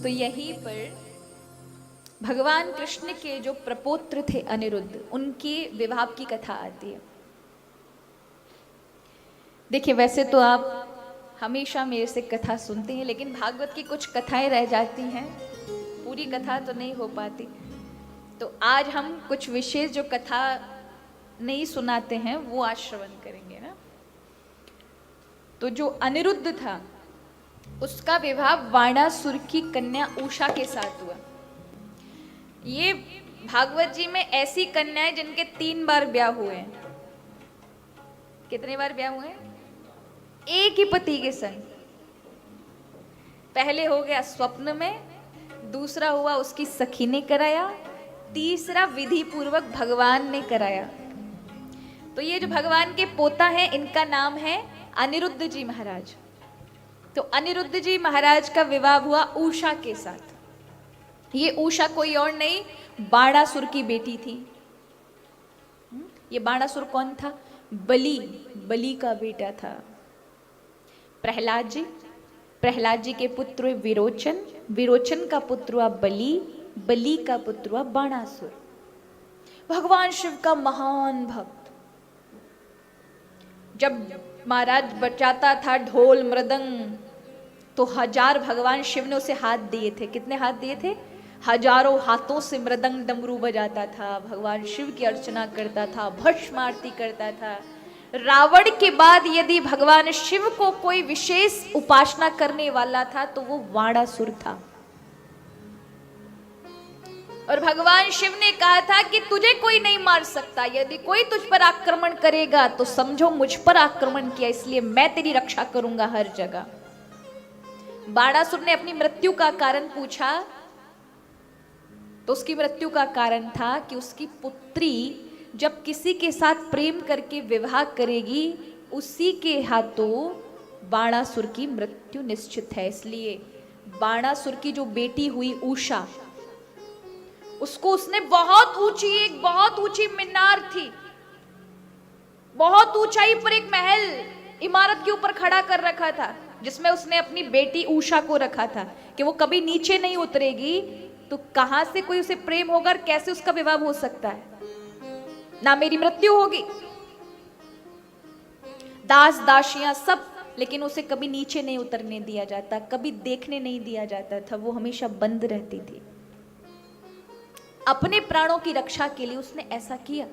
तो यहीं पर भगवान कृष्ण के जो प्रपौत्र थे अनिरुद्ध, उनकी विवाह की कथा आती है। देखिए, वैसे तो आप हमेशा मेरे से कथा सुनते हैं, लेकिन भागवत की कुछ कथाएं रह जाती हैं, पूरी कथा तो नहीं हो पाती। तो आज हम कुछ विशेष जो कथा नहीं सुनाते हैं वो आज श्रवण करेंगे ना। तो जो अनिरुद्ध था उसका विवाह वाणासुर की कन्या उषा के साथ हुआ। ये भागवत जी में ऐसी कन्याएं जिनके 3 बार ब्याह हुए हैं। कितने बार ब्याह हुए हैं? एक ही पति के संग। पहले हो गया स्वप्न में, दूसरा हुआ उसकी सखी ने कराया, तीसरा विधि पूर्वक भगवान ने कराया। तो ये जो भगवान के पोता हैं, इनका नाम है अनिरुद्ध जी महाराज। तो अनिरुद्ध जी महाराज का विवाह हुआ उषा के साथ। ये उषा कोई और नहीं, बाणासुर की बेटी थी। ये बाणासुर कौन था? बलि का बेटा था। प्रहलाद जी के पुत्र विरोचन, विरोचन का पुत्र हुआ बलि का पुत्र हुआ बाणासुर। भगवान शिव का महान भक्त। जब महाराज बजाता था ढोल मृदंग, तो 1000 भगवान शिव ने उसे हाथ दिए थे। कितने हाथ दिए थे? हजारों हाथों से मृदंग डमरू बजाता था, भगवान शिव की अर्चना करता था, भस्म आरती करता था। रावण के बाद यदि भगवान शिव को कोई विशेष उपासना करने वाला था तो वो वाणासुर था। और भगवान शिव ने कहा था कि तुझे कोई नहीं मार सकता, यदि कोई तुझ पर आक्रमण करेगा तो समझो मुझ पर आक्रमण किया, इसलिए मैं तेरी रक्षा करूंगा हर जगह। बाणासुर ने अपनी मृत्यु का कारण पूछा, तो उसकी मृत्यु का कारण था कि उसकी पुत्री जब किसी के साथ प्रेम करके विवाह करेगी, उसी के हाथों बाणासुर की मृत्यु निश्चित है। इसलिए बाणासुर की जो बेटी हुई उषा, उसको उसने एक बहुत ऊंची मीनार थी, बहुत ऊंचाई पर एक महल इमारत के ऊपर खड़ा कर रखा था, जिसमें उसने अपनी बेटी उषा को रखा था कि वो कभी नीचे नहीं उतरेगी। तो कहां से कोई उसे प्रेम होगा और कैसे उसका विवाह हो सकता है? ना मेरी मृत्यु होगी, दास दासियां सब, लेकिन उसे कभी नीचे नहीं उतरने दिया जाता, कभी देखने नहीं दिया जाता था, वो हमेशा बंद रहती थी। अपने प्राणों की रक्षा के लिए उसने ऐसा किया।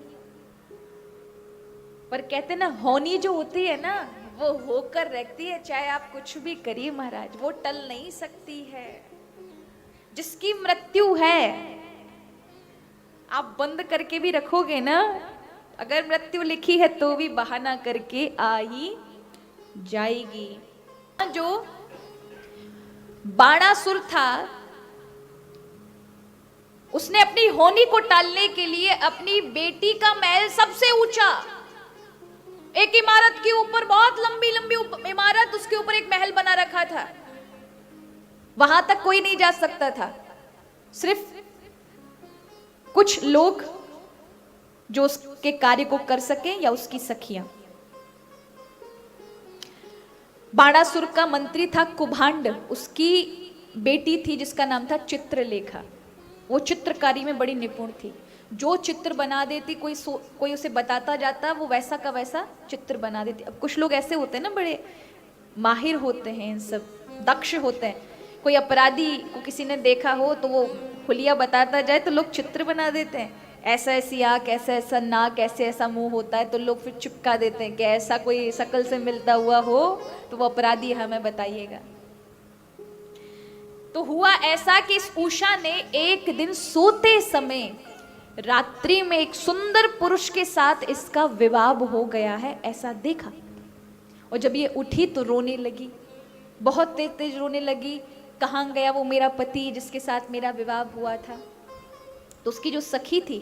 पर कहते ना, होनी जो होती है ना वो होकर रहती है, चाहे आप कुछ भी करिए महाराज, वो टल नहीं सकती है। जिसकी मृत्यु है आप बंद करके भी रखोगे ना, अगर मृत्यु लिखी है तो भी बहाना करके आ ही जाएगी। जो बाणासुर था उसने अपनी होनी को टालने के लिए अपनी बेटी का महल सबसे ऊंचा, एक इमारत के ऊपर, बहुत लंबी लंबी इमारत, उसके ऊपर एक महल बना रखा था। वहां तक कोई नहीं जा सकता था, सिर्फ कुछ लोग जो उसके कार्य को कर सके या उसकी सखियां। बाणासुर का मंत्री था कुभांड, उसकी बेटी थी जिसका नाम था चित्रलेखा। वो चित्रकारी में बड़ी निपुण थी, जो चित्र बना देती, कोई उसे बताता जाता, वो वैसा का वैसा चित्र बना देती। अब कुछ लोग ऐसे होते हैं ना, बड़े माहिर होते हैं, इन सब दक्ष होते हैं। कोई अपराधी को किसी ने देखा हो तो वो हुलिया बताता जाए तो लोग चित्र बना देते हैं, ऐसा ऐसी आंख, ऐसा ऐसा नाक, ऐसे ऐसा मुंह होता है, तो लोग फिर चिपका देते हैं कि ऐसा कोई शक्ल से मिलता हुआ हो तो वो अपराधी हमें बताइएगा। तो हुआ ऐसा कि इस उषा ने एक दिन सोते समय रात्रि में एक सुंदर पुरुष के साथ इसका विवाह हो गया है, ऐसा देखा। और जब ये उठी तो रोने लगी, बहुत तेज तेज रोने लगी। कहाँ गया वो मेरा पति जिसके साथ मेरा विवाह हुआ था? तो उसकी जो सखी थी,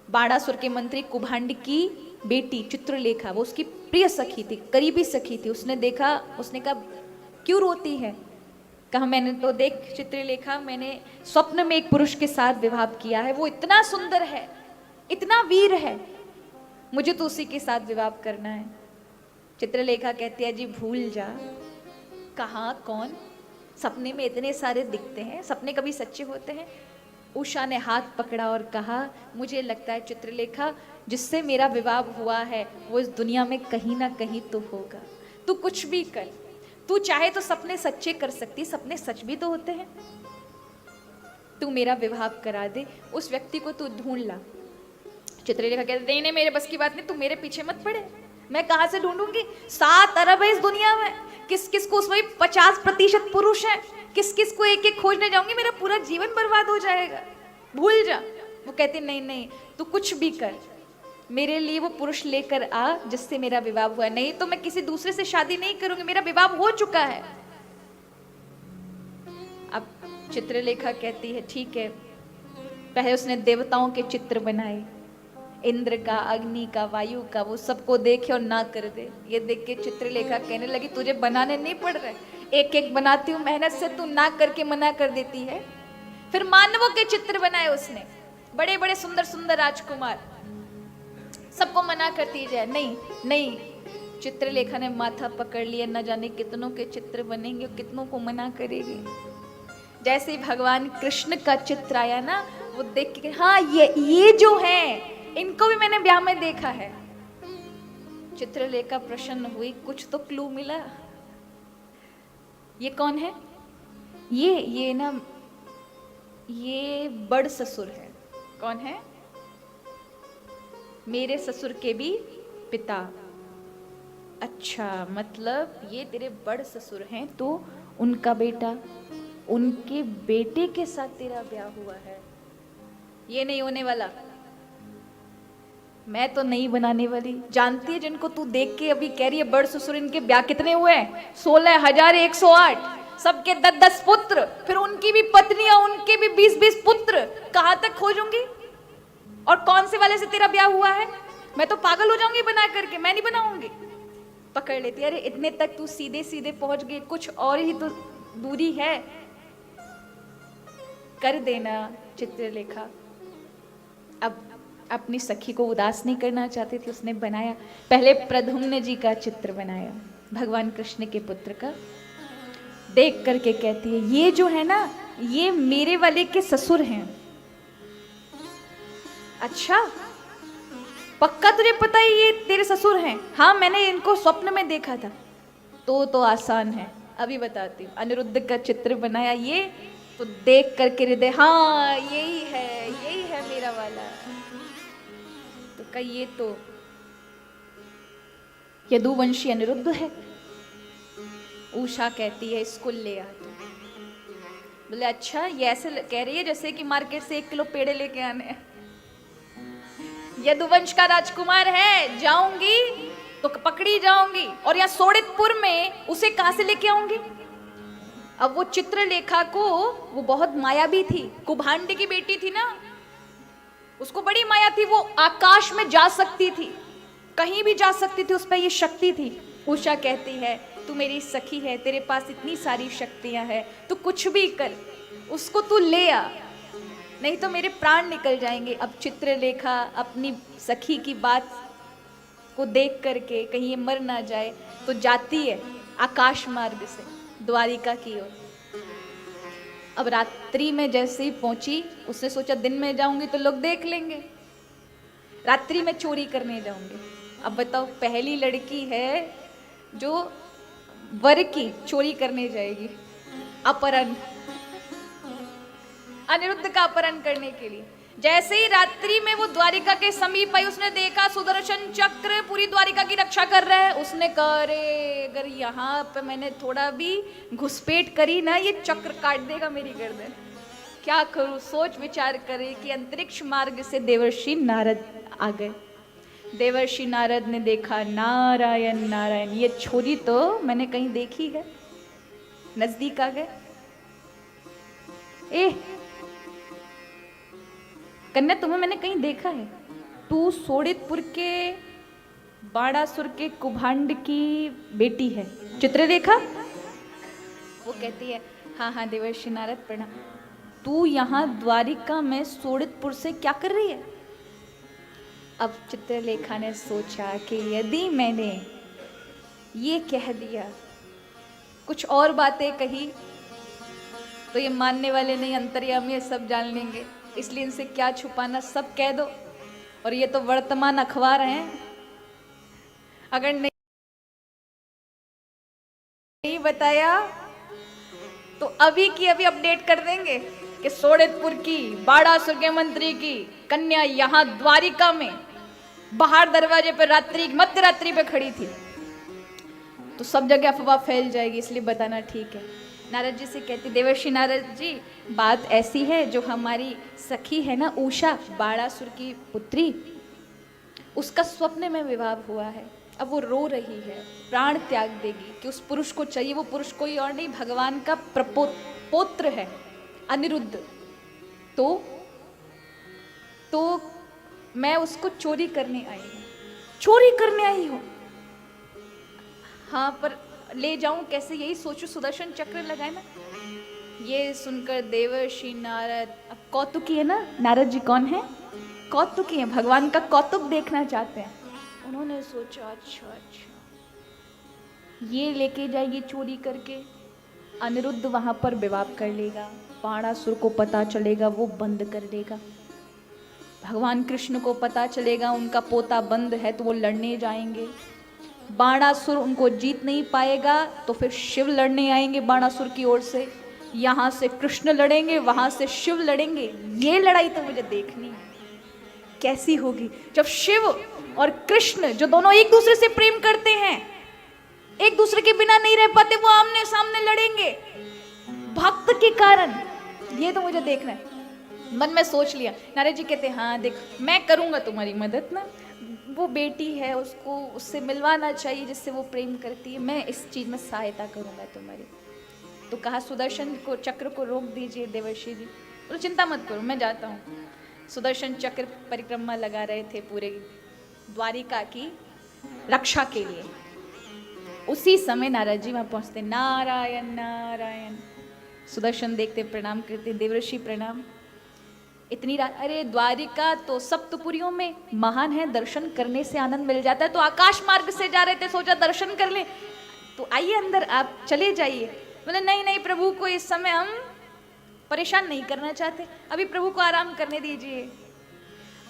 बाणासुर के मंत्री कुभांड की बेटी चित्रलेखा, वो उसकी प्रिय सखी थी, करीबी सखी थी। उसने देखा, उसने कहा क्यों रोती है? कहा मैंने तो देख चित्रलेखा, मैंने स्वप्न में एक पुरुष के साथ विवाह किया है, वो इतना सुंदर है, इतना वीर है, मुझे तो उसी के साथ विवाह करना है। चित्रलेखा कहती है जी भूल जा। कहाँ? कौन? सपने में इतने सारे दिखते हैं, सपने कभी सच्चे होते हैं? उषा ने हाथ पकड़ा और कहा, मुझे लगता है चित्रलेखा, जिससे मेरा विवाह हुआ है वो इस दुनिया में कहीं ना कहीं तो होगा। तू कुछ भी कर, तू चाहे तो सपने सच्चे कर सकती, सपने सच भी तो होते हैं। तू मेरा विवाह करा दे, उस व्यक्ति को तू ढूंढ ला। चित्रलेखा कहते, नहीं नहीं, मेरे बस की बात नहीं, तू मेरे पीछे मत पड़े। मैं कहां से ढूंढूंगी? 7 अरब है इस दुनिया में, किस किस को, उसमें 50% पुरुष है, किस किस को एक एक खोजने जाऊंगी, मेरा पूरा जीवन बर्बाद हो जाएगा, भूल जा। वो कहती, नहीं नहीं, तू कुछ भी कर, मेरे लिए वो पुरुष लेकर आ जिससे मेरा विवाह हुआ, नहीं तो मैं किसी दूसरे से शादी नहीं करूंगी, मेरा विवाह हो चुका है। अब चित्रलेखा कहती है, ठीक है। पहले उसने देवताओं के चित्र बनाए, इंद्र का, अग्नि का, वायु का, वो सबको देखे और ना कर दे। ये देख के चित्रलेखा कहने लगी, तुझे बनाने नहीं पड़ रहे, एक एक बनाती हूँ मेहनत से, तू ना करके मना कर देती है। फिर मानवों के चित्र बनाए उसने, बड़े बड़े सुंदर सुंदर राजकुमार, सबको मना करती जाए, नहीं नहीं। चित्रलेखा ने माथा पकड़ लिया, न जाने कितनों के चित्र बनेंगे, कितनों को मना करेगी। जैसे ही भगवान कृष्ण का चित्र आया ना, वो देख के, हाँ ये जो है, इनको भी मैंने ब्याह में देखा है। चित्रलेखा प्रसन्न हुई, कुछ तो क्लू मिला। ये कौन है? ये ना, ये बड़ ससुर है। कौन है? मेरे ससुर के भी पिता। अच्छा, मतलब ये तेरे बड़ ससुर हैं, तो उनका बेटा, उनके बेटे के साथ तेरा ब्याह हुआ है। ये नहीं होने वाला, मैं तो नहीं बनाने वाली। जानती है जिनको तू देख के अभी कह रही है बड़ ससुर, इनके ब्याह कितने हुए हैं? 16,108, सबके 10-10 पुत्र, फिर उनकी भी पत्नियां, उनके भी 20-20 पुत्र। कहां तक खोजूंगी? और कौन से वाले से तेरा ब्याह हुआ है? मैं तो पागल हो जाऊंगी बना करके, मैं नहीं बनाऊंगी। पकड़ लेती, अरे इतने तक तू सीधे सीधे पहुंच गई, कुछ और ही तो दूरी है, कर देना। चित्रलेखा अब अपनी सखी को उदास नहीं करना चाहती थी, उसने बनाया। पहले प्रद्युम्न जी का चित्र बनाया, भगवान कृष्ण के पुत्र का। देख करके कहती है, ये जो है ना, ये मेरे वाले के ससुर हैं। अच्छा, पक्का तुझे पता है ये तेरे ससुर हैं? हाँ, मैंने इनको स्वप्न में देखा था। तो आसान है, अभी बताती हूँ। अनिरुद्ध का चित्र बनाया, ये तो देख करके हृदय, हाँ यही है मेरा वाला। तो कही, ये तो यदुवंशी अनिरुद्ध है। उषा कहती है, इसको ले आ। बोले, अच्छा, ये ऐसे कह रही है जैसे कि मार्केट से 1 किलो पेड़े लेके आने हैं। यदुवंश का राजकुमार है, जाऊंगी तो पकड़ी जाऊंगी, और यहाँ सोड़ितपुर में उसे कहां से लेके आऊंगी? अब वो चित्रलेखा को, वो बहुत मायावी थी, कुभांड की बेटी थी ना, उसको बड़ी माया थी, वो आकाश में जा सकती थी, कहीं भी जा सकती थी, उस पर ये शक्ति थी। उषा कहती है, तू मेरी सखी है, तेरे पास इतनी सारी शक्तियां हैं, तू कुछ भी कर, उसको तू ले आ, नहीं तो मेरे प्राण निकल जाएंगे। अब चित्रलेखा अपनी सखी की बात को देख करके, कहीं ये मर ना जाए, तो जाती है आकाश मार्ग से द्वारिका की ओर। अब रात्रि में जैसे ही पहुंची, उसने सोचा दिन में जाऊंगी तो लोग देख लेंगे, रात्रि में चोरी करने जाऊंगी। अब बताओ, पहली लड़की है जो वर की चोरी करने जाएगी, अपहरण, अनिरुद्ध का अपहरण करने के लिए। जैसे ही रात्रि में वो द्वारिका के समीप आई, उसने देखा सुदर्शन चक्र पूरी द्वारिका की रक्षा कर रहा है। उसने कहा, अरे अगर यहाँ पे मैंने थोड़ा भी घुसपैठ करी ना, ये चक्र काट देगा मेरी गर्दन, क्या करूं? सोच विचार करे कि अंतरिक्ष मार्ग से देवर्षि नारद आ गए। देवर्षि नारद ने देखा, नारायण नारायण, ये छोरी तो मैंने कहीं देखी है। नजदीक आ गए, ए कन्या, तुम्हें मैंने कहीं देखा है, तू सोड़ितपुर के बाणासुर के कुभांड की बेटी है, चित्रलेखा। वो कहती है, हाँ हाँ देवर्षि नारद प्रणाम। तू यहाँ द्वारिका में सोड़ितपुर से क्या कर रही है? अब चित्रलेखा ने सोचा कि यदि मैंने ये कह दिया, कुछ और बातें कही, तो ये मानने वाले नहीं, अंतर्यामी है, सब जान लेंगे, इसलिए इनसे क्या छुपाना, सब कह दो। और ये तो वर्तमान अखबार हैं, अगर नहीं बताया तो अभी की अभी अपडेट कर देंगे कि सोड़ेतपुर की बाड़ासुर के मंत्री की कन्या यहां द्वारिका में बाहर दरवाजे पर मध्य रात्रि पे खड़ी थी, तो सब जगह अफवाह फैल जाएगी, इसलिए बताना ठीक है। नारद जी से कहती, देवर्षि नारद जी, बात ऐसी है, जो हमारी सखी है ना उषा, बाड़ासुर की पुत्री, उसका स्वप्न में विवाह हुआ है। अब वो रो रही है, प्राण त्याग देगी कि उस पुरुष को चाहिए। वो पुरुष कोई और नहीं, भगवान का पौत्र है, अनिरुद्ध। तो मैं उसको चोरी करने आई हूँ। चोरी करने आई हूँ? हाँ, पर ले जाऊं कैसे, यही सोचो, सुदर्शन चक्र लगाए ना। ये सुनकर देवर्षि नारद, अब कौतुकी है ना, नारद जी कौन है? कौतुकी है, भगवान का कौतुक देखना चाहते हैं। उन्होंने सोचा, अच्छा, ये लेके जाएगी चोरी करके, अनिरुद्ध वहां पर विवाह कर लेगा, बाणासुर को पता चलेगा, वो बंद कर देगा। भगवान कृष्ण को पता चलेगा उनका पोता बंद है, तो वो लड़ने जाएंगे। बाणासुर उनको जीत नहीं पाएगा, तो फिर शिव लड़ने आएंगे बाणासुर की ओर से। यहाँ से कृष्ण लड़ेंगे, वहां से शिव लड़ेंगे। ये लड़ाई तो मुझे देखनी है, कैसी होगी जब शिव और कृष्ण, जो दोनों एक दूसरे से प्रेम करते हैं, एक दूसरे के बिना नहीं रह पाते, वो आमने सामने लड़ेंगे भक्त के कारण। ये तो मुझे देखना है। मन में सोच लिया। नारद जी कहते, हाँ देख, मैं करूंगा तुम्हारी मदद ना, वो बेटी है, उसको उससे मिलवाना चाहिए जिससे वो प्रेम करती है, मैं इस चीज में सहायता करूंगा तुम्हारी। तो कहा, सुदर्शन को चक्र को रोक दीजिए देवर्षि जी। तो चिंता मत करो, मैं जाता हूँ। सुदर्शन चक्र परिक्रमा लगा रहे थे पूरे द्वारिका की रक्षा के लिए। उसी समय नारद जी वहां पहुंचते। नारायण नारायण। सुदर्शन देखते, प्रणाम करते, देवर्षि प्रणाम। इतनी रात, अरे द्वारिका तो सप्तपुरियों में महान है, दर्शन करने से आनंद मिल जाता है। तो आकाश मार्ग से जा रहे थे, सोचा दर्शन कर ले, तो आइए अंदर, आप चले जाइए। बोले, नहीं नहीं प्रभु को इस समय हम परेशान नहीं करना चाहते, अभी प्रभु को आराम करने दीजिए।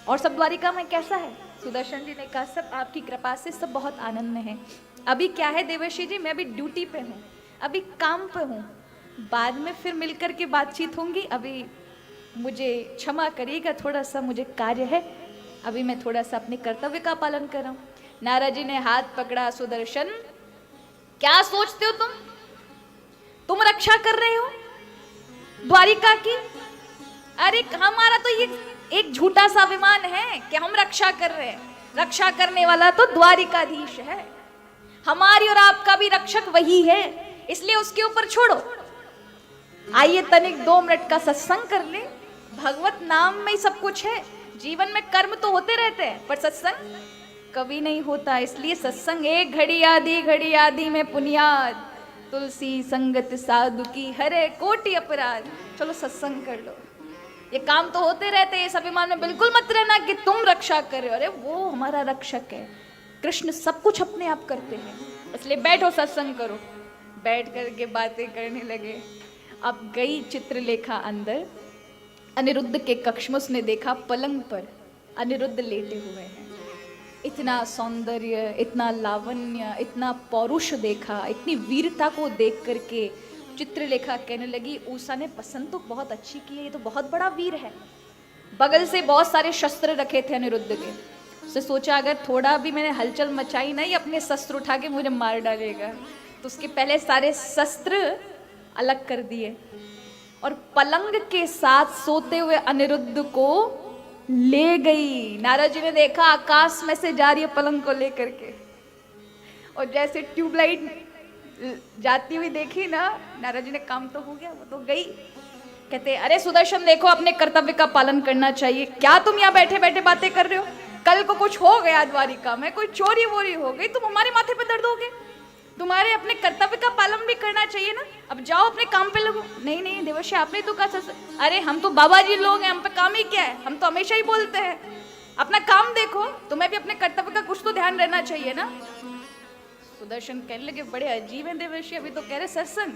और सब द्वारिका में कैसा है? सुदर्शन जी ने कहा, सब आपकी कृपा से सब बहुत आनंद में है। अभी क्या है देवर्षि जी, मैं अभी ड्यूटी पे हूँ, अभी काम पे हूँ, बाद में फिर मिलकर के बातचीत होंगी। अभी मुझे क्षमा करिएगा, थोड़ा सा मुझे कार्य है, अभी मैं थोड़ा सा अपने कर्तव्य का पालन कर रहा हूँ। नारद जी ने हाथ पकड़ा, सुदर्शन क्या सोचते हो तुम रक्षा कर रहे हो द्वारिका की? अरे हमारा तो ये एक झूठा सा अभिमान है कि हम रक्षा कर रहे हैं, रक्षा करने वाला तो द्वारिकाधीश है, हमारी और आपका भी रक्षक वही है, इसलिए उसके ऊपर छोड़ो। आइए तनिक 2 मिनट का सत्संग कर ले। भगवत नाम में ही सब कुछ है, जीवन में कर्म तो होते रहते हैं पर सत्संग कभी नहीं होता, इसलिए सत्संग एक घड़ी आदि में पुनियाद, तुलसी संगत साधु की हरे कोटि अपराध। चलो सत्संग कर लो, ये काम तो होते रहते हैं, इस अभिमान में बिल्कुल मत रहना कि तुम रक्षा कर रहे हो। अरे वो हमारा रक्षक है, कृष्ण सब कुछ अपने आप करते हैं, इसलिए बैठो सत्संग करो। बैठ करके बातें करने लगे। अब गई चित्रलेखा अंदर, अनिरुद्ध के कक्ष में उसने देखा पलंग पर अनिरुद्ध लेटे हुए हैं। इतना सौंदर्य, इतना लावण्य, इतना पौरुष देखा, इतनी वीरता को देख करके चित्रलेखा कहने लगी, उषा ने पसंद तो बहुत अच्छी की है, ये तो बहुत बड़ा वीर है। बगल से बहुत सारे शस्त्र रखे थे अनिरुद्ध के, उसने सोचा अगर थोड़ा भी मैंने हलचल मचाई नहीं, अपने शस्त्र उठा के मुझे मार डालेगा, तो उसके पहले सारे शस्त्र अलग कर दिए और पलंग के साथ सोते हुए अनिरुद्ध को ले गई। नारद जी ने देखा आकाश में से जा रही है पलंग को लेकर के, और जैसे ट्यूबलाइट जाती हुई देखी ना, नारद जी ने काम तो हो गया, वो तो गई। कहते अरे सुदर्शन देखो, अपने कर्तव्य का पालन करना चाहिए, क्या तुम यहाँ बैठे बैठे बातें कर रहे हो? कल को कुछ हो गया द्वारिका में, कोई चोरी वोरी हो गई, तुम हमारे माथे पे दर्द होगे, तुम्हारे अपने कर्तव्य का पालन भी करना चाहिए ना, अब जाओ अपने काम पे लगो। नहीं नहीं देवर्षि आपने तो कहा, अरे हम तो बाबा जी लोग हैं, हम पे काम ही क्या है, हम तो हमेशा ही बोलते हैं, अपना काम देखो, तुम्हें भी अपने कर्तव्य का कुछ तो ध्यान रहना चाहिए ना। सुदर्शन कहने लगे बड़े अजीब है देवर्षि, अभी तो कह रहे सत्संग,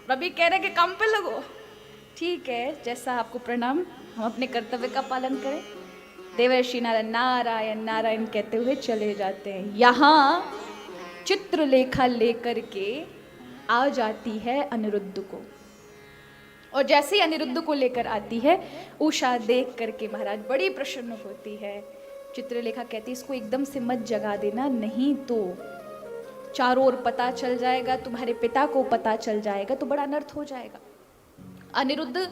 अभी कह रहे कि काम पे लगो। ठीक है, जैसा आपको प्रणाम, हम अपने कर्तव्य का पालन करें। देवर्षि नारायण नारायण नारायण कहते हुए चले जाते हैं। यहाँ चित्रलेखा लेकर के आ जाती है अनिरुद्ध को, और जैसे ही अनिरुद्ध को लेकर आती है, उषा देख करके महाराज बड़ी प्रसन्न होती है। चित्रलेखा कहती है इसको एकदम से मत जगा देना, नहीं तो चारों ओर पता चल जाएगा, तुम्हारे पिता को पता चल जाएगा तो बड़ा अनर्थ हो जाएगा। अनिरुद्ध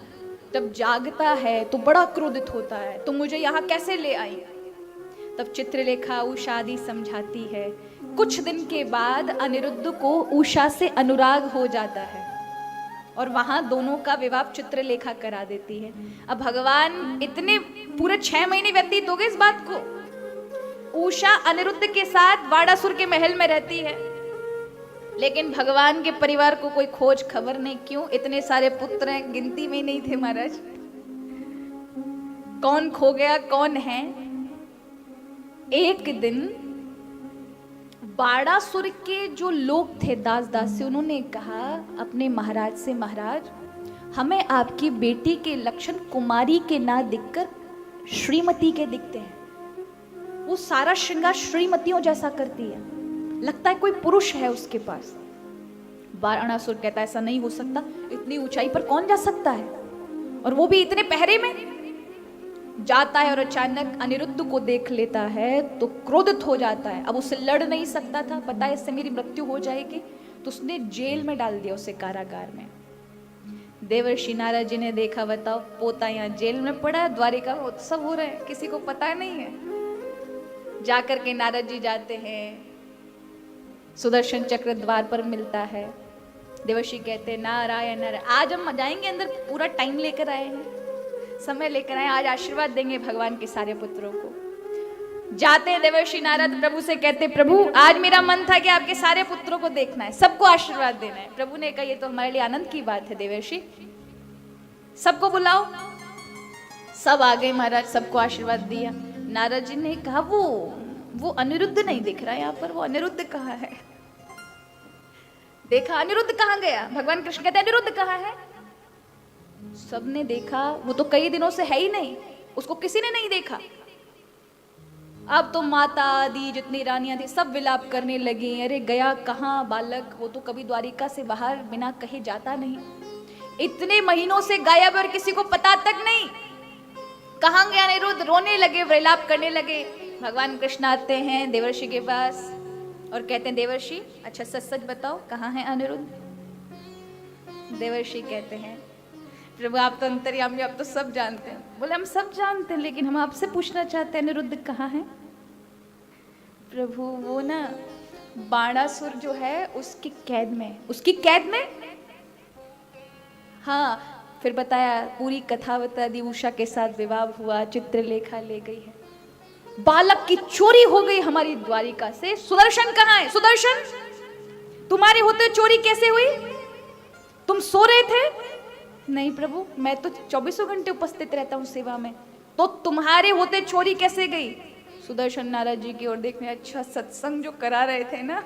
जब जागता है तो बड़ा क्रोधित होता है, तुम मुझे यहाँ कैसे ले आई। तब चित्रलेखा उषा आदि समझाती है। कुछ दिन के बाद अनिरुद्ध को उषा से अनुराग हो जाता है और वहां दोनों का विवाह चित्रलेखा करा देती है। अब भगवान इतने पूरे 6 महीने व्यतीत हो गए इस बात को। उषा अनिरुद्ध के साथ वाडासुर के महल में रहती है, लेकिन भगवान के परिवार को कोई खोज खबर नहीं। क्यों? इतने सारे पुत्र हैं, गिनती में नहीं थे महाराज। कौन खो गया, कौन है। एक दिन वाडासुर के जो लोग थे, दास दासी, उन्होंने कहा अपने महाराज से, महाराज हमें आपकी बेटी के लक्षण कुमारी के ना दिखकर श्रीमती के दिखते हैं। वो सारा श्रृंगार श्रीमतियों जैसा करती है, लगता है कोई पुरुष है उसके पास। वाराणासुर कहता है ऐसा नहीं हो सकता, इतनी ऊंचाई पर कौन जा सकता है, और वो भी इतने पहरे में। जाता है और अचानक अनिरुद्ध को देख लेता है तो क्रोधित हो जाता है। अब उसे लड़ नहीं सकता था, पता है इससे मेरी मृत्यु हो जाएगी, तो उसने जेल में डाल दिया उसे, कारागार में। देवर्षि नारद जी ने देखा, बताओ पोता यहाँ जेल में पड़ा है, द्वारिका में उत्सव हो रहा है, किसी को पता नहीं है। जाकर के नारद जी जाते हैं, सुदर्शन चक्र द्वार पर मिलता है। देवर्षि कहते हैं नारायण नारायण, आज हम जाएंगे अंदर, पूरा टाइम लेकर आए हैं, समय लेकर आए, आज आशीर्वाद देंगे भगवान के सारे पुत्रों को। जाते हैं देवर्षि नारद प्रभु से, कहते प्रभु आज मेरा मन था कि आपके सारे पुत्रों को देखना है, सबको आशीर्वाद देना है। प्रभु ने कहा ये तो हमारे लिए आनंद की बात है देवर्षि, सबको बुलाओ। सब आ गए महाराज, सबको आशीर्वाद दिया। नारद जी ने कहा वो अनिरुद्ध नहीं दिख रहा यहाँ पर, वो अनिरुद्ध कहाँ है। देखा अनिरुद्ध कहाँ गया, भगवान कृष्ण कहते अनिरुद्ध कहाँ है। सबने देखा, वो तो कई दिनों से है ही नहीं, उसको किसी ने नहीं देखा। अब तो माता आदि जितनी रानियां थी सब विलाप करने लगी, अरे गया कहाँ बालक, वो तो कभी द्वारिका से बाहर बिना कहे जाता नहीं, इतने महीनों से गायब और किसी को पता तक नहीं, कहाँ गया अनिरुद्ध। रोने लगे, विलाप करने लगे। भगवान कृष्ण आते हैं देवर्षि के पास और कहते हैं देवर्षि अच्छा सच सच बताओ कहाँ है अनिरुद्ध। देवर्षि कहते हैं प्रभु आप तो अंतर्यामी, आप तो सब जानते हैं। बोले हम सब जानते हैं, लेकिन हम आपसे पूछना चाहते हैं अनिरुद्ध कहाँ है। प्रभु वो ना बाणासुर जो है उसकी कैद में, उसकी कैद में। हाँ, फिर बताया, पूरी कथा बता दी। उषा के साथ विवाह हुआ, चित्रलेखा ले गई है, बालक की चोरी हो गई हमारी द्वारिका से। सुदर्शन कहाँ है? सुदर्शन तुम्हारे होते चोरी कैसे हुई? तुम सो रहे थे? नहीं प्रभु, मैं तो 24 घंटे उपस्थित रहता हूँ सेवा में। तो तुम्हारे होते चोरी कैसे गई? सुदर्शन नारद जी की ओर देखने, अच्छा सत्संग जो करा रहे थे ना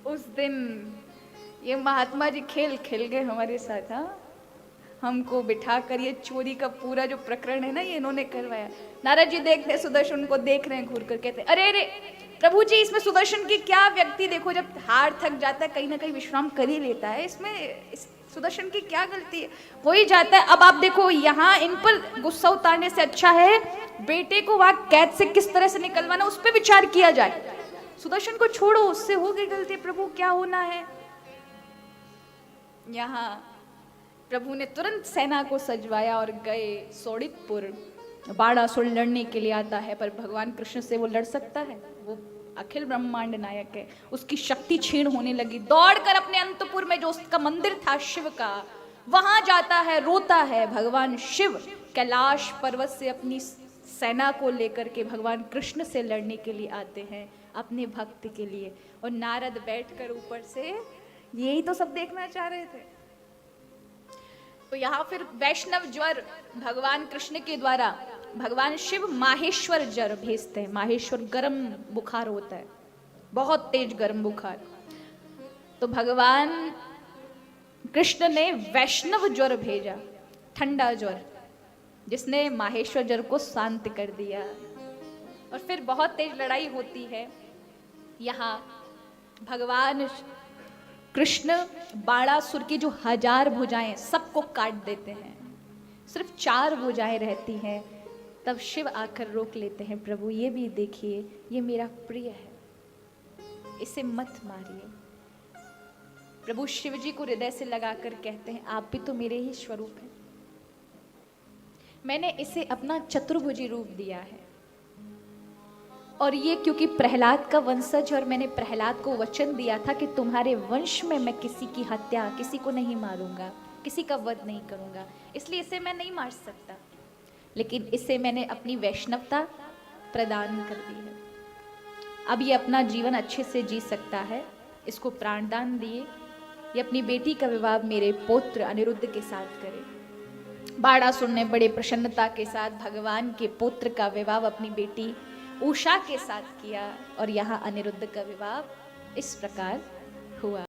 उस दिन, ये महात्मा जी खेल खेल गए हमारे साथ। हाँ, हमको बिठा कर ये चोरी का पूरा जो प्रकरण है ना, ये इन्होंने करवाया। नारद जी देखते सुदर्शन को, देख रहे हैं घूर कर, कहते अरे अरे प्रभु जी इसमें सुदर्शन की क्या व्यक्ति, देखो जब हार थक जाता है कहीं ना कहीं विश्राम कर ही लेता है, इसमें सुदर्शन की क्या गलती है, हो ही जाता है। अब आप देखो यहाँ इन पर गुस्सा उतारने से अच्छा है बेटे को वहां कैद से किस तरह से निकलवाना, उस पर विचार किया जाए। सुदर्शन को छोड़ो, उससे हो गई गलती, प्रभु क्या होना है। यहाँ प्रभु ने तुरंत सेना को सजवाया और गए सोडितपुर। बाणासुर लड़ने के लिए आता है, पर भगवान कृष्ण से वो लड़ सकता है? वो अखिल ब्रह्मांड नायक है, उसकी शक्ति क्षीण होने लगी। दौड़कर अपने अंतपुर में जो उसका मंदिर था शिव का, वहां जाता है, रोता है। भगवान शिव कैलाश पर्वत से अपनी सेना को लेकर के भगवान कृष्ण से लड़ने के लिए आते हैं, अपने भक्त के लिए। और नारद बैठकर ऊपर से यही तो सब देखना चाह रहे थे। तो यहाँ फिर वैष्णव ज्वर भगवान कृष्ण के द्वारा भगवान शिव माहेश्वर ज्वर भेजते हैं। माहेश्वर गर्म बुखार होता है, बहुत तेज गर्म बुखार। तो भगवान कृष्ण ने वैष्णव ज्वर भेजा, ठंडा ज्वर, जिसने माहेश्वर ज्वर को शांत कर दिया। और फिर बहुत तेज लड़ाई होती है। यहाँ भगवान कृष्ण बाणासुर की जो 1000 भुजाएं सबको काट देते हैं, सिर्फ 4 भुजाएं रहती हैं। तब शिव आकर रोक लेते हैं, प्रभु ये भी देखिए, ये मेरा प्रिय है, इसे मत मारिए। प्रभु शिव जी को हृदय से लगाकर कहते हैं, आप भी तो मेरे ही स्वरूप हैं, मैंने इसे अपना चतुर्भुजी रूप दिया है। और ये क्योंकि प्रहलाद का वंशज, और मैंने प्रहलाद को वचन दिया था कि तुम्हारे वंश में मैं किसी की हत्या, किसी को नहीं मारूंगा, किसी का वध नहीं करूंगा, इसलिए इसे मैं नहीं मार सकता। लेकिन इसे मैंने अपनी वैष्णवता प्रदान कर दी है, अब ये अपना जीवन अच्छे से जी सकता है, इसको प्राणदान दिए। ये अपनी बेटी का विवाह मेरे पुत्र अनिरुद्ध के साथ करे। बाणासुर ने बड़े प्रसन्नता के साथ भगवान के पुत्र का विवाह अपनी बेटी उषा के साथ किया, और यहाँ अनिरुद्ध का विवाह इस प्रकार हुआ।